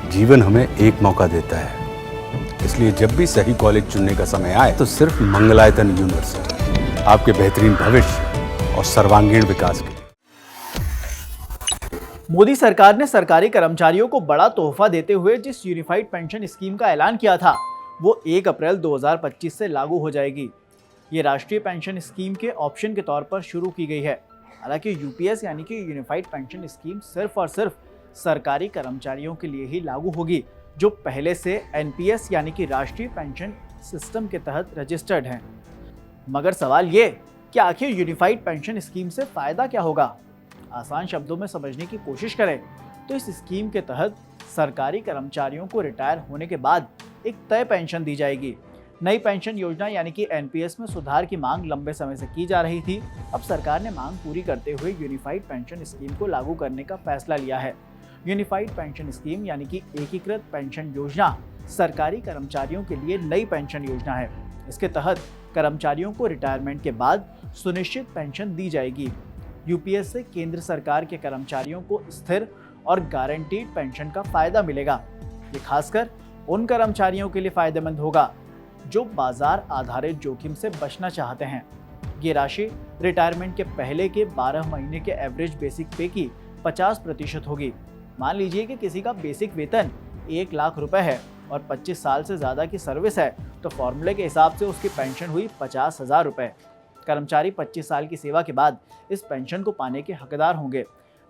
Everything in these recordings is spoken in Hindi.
जीवन हमें एक मौका देता है, इसलिए जब भी सही कॉलेज चुनने का समय आए तो सिर्फ मंगलायतन यूनिवर्सिटी आपके बेहतरीन भविष्य और सर्वांगीण विकास के लिए। मोदी सरकार ने सरकारी कर्मचारियों को बड़ा तोहफा देते हुए जिस यूनिफाइड पेंशन स्कीम का ऐलान किया था वो 1 अप्रैल 2025 से लागू हो जाएगी। ये राष्ट्रीय पेंशन स्कीम के ऑप्शन के तौर पर शुरू की गई है। हालांकि यूपीएस यानी कि यूनिफाइड पेंशन स्कीम सिर्फ और सिर्फ सरकारी कर्मचारियों के लिए ही लागू होगी जो पहले से एनपीएस यानी कि राष्ट्रीय पेंशन सिस्टम के तहत रजिस्टर्ड हैं। मगर सवाल ये कि आखिर यूनिफाइड पेंशन स्कीम से फायदा क्या होगा? आसान शब्दों में समझने की कोशिश करें तो इस स्कीम के तहत सरकारी कर्मचारियों को रिटायर होने के बाद एक तय पेंशन दी जाएगी। नई पेंशन योजना यानी कि एनपीएस में सुधार की मांग लंबे समय से की जा रही थी। अब सरकार ने मांग पूरी करते हुए यूनिफाइड पेंशन स्कीम को लागू करने का फैसला लिया है। यूनिफाइड पेंशन स्कीम यानी कि एकीकृत पेंशन योजना सरकारी कर्मचारियों के लिए नई पेंशन योजना है। इसके तहत कर्मचारियों को रिटायरमेंट के बाद सुनिश्चित पेंशन दी जाएगी। यूपीएस से केंद्र सरकार के कर्मचारियों को स्थिर और गारंटीड पेंशन का फायदा मिलेगा। ये खासकर उन कर्मचारियों के लिए फायदेमंद होगा जो बाजार आधारित जोखिम से बचना चाहते हैं। ये राशि रिटायरमेंट के पहले के 12 महीने के एवरेज बेसिक पे की 50% होगी। मान लीजिए कि किसी का बेसिक वेतन 1 लाख रुपए है और 25 साल से ज़्यादा की सर्विस है तो फॉर्मूले के हिसाब से उसकी पेंशन हुई 50,000 रुपये। कर्मचारी 25 साल की सेवा के बाद इस पेंशन को पाने के हकदार होंगे।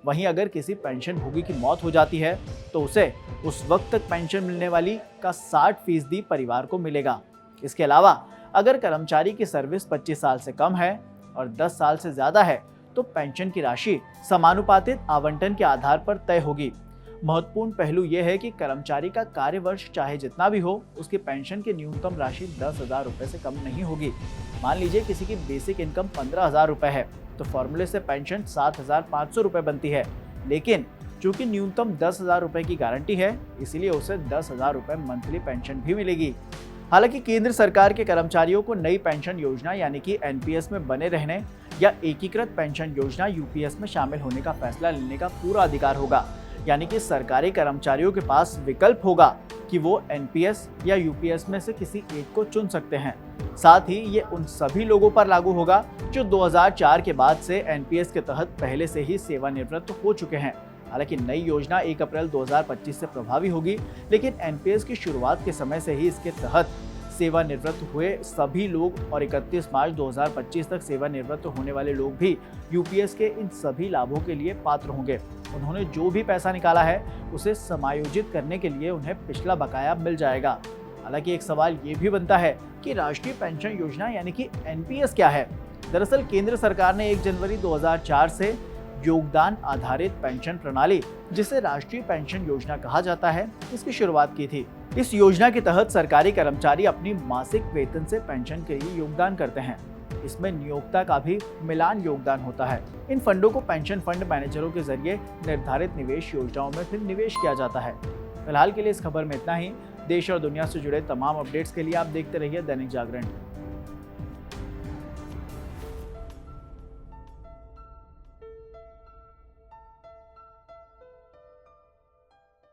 वहीं अगर किसी पेंशनभोगी की मौत हो जाती है तो उसे उस वक्त तक पेंशन मिलने वाली का 60% परिवार को मिलेगा। इसके अलावा अगर कर्मचारी की सर्विस 25 साल से कम है और 10 साल से ज़्यादा है तो पेंशन की राशि समानुपातित आवंटन के आधार पर तय होगी। महत्वपूर्ण पहलू यह है कि कर्मचारी का कार्य वर्ष चाहे जितना भी हो उसकी पेंशन की न्यूनतम राशि 10,000 रुपये से कम नहीं होगी। मान लीजिए किसी की बेसिक इनकम 15,000 रुपये है तो फॉर्मूले से पेंशन 7,500 रुपये बनती है, लेकिन चूंकि न्यूनतम 10,000 रुपये की गारंटी है इसीलिए उसे 10,000 रुपये मंथली पेंशन भी मिलेगी। हालांकि केंद्र सरकार के कर्मचारियों को नई पेंशन योजना यानी कि एनपीएस में बने रहने या एकीकृत पेंशन योजना यूपीएस में शामिल होने का फैसला लेने का पूरा अधिकार होगा। यानी कि सरकारी कर्मचारियों के पास विकल्प होगा कि वो एनपीएस या यूपीएस में से किसी एक को चुन सकते हैं। साथ ही ये उन सभी लोगों पर लागू होगा जो 2004 के बाद से एनपीएस के तहत पहले से ही सेवानिवृत्त हो चुके हैं। हालांकि नई योजना 1 अप्रैल 2025 से प्रभावी होगी, लेकिन एनपीएस की शुरुआत के समय से ही इसके तहत सेवानिवृत्त हुए सभी लोग और 31 मार्च 2025 तक सेवानिवृत्त होने वाले लोग भी यूपीएस के इन सभी लाभों के लिए पात्र होंगे। उन्होंने जो भी पैसा निकाला है उसे समायोजित करने के लिए उन्हें पिछला बकाया मिल जाएगा। हालांकि एक सवाल ये भी बनता है कि राष्ट्रीय पेंशन योजना यानी कि एनपीएस क्या है? दरअसल केंद्र सरकार ने 1 जनवरी 2004 से योगदान आधारित पेंशन प्रणाली, जिसे राष्ट्रीय पेंशन योजना कहा जाता है, इसकी शुरुआत की थी। इस योजना के तहत सरकारी कर्मचारी अपनी मासिक वेतन से पेंशन के लिए योगदान करते हैं। इसमें नियोक्ता का भी मिलान योगदान होता है। इन फंडों को पेंशन फंड मैनेजरों के जरिए निर्धारित निवेश योजनाओं में फिर निवेश किया जाता है। फिलहाल के लिए इस खबर में इतना ही। देश और दुनिया से जुड़े तमाम अपडेट्स के लिए आप देखते रहिए दैनिक जागरण।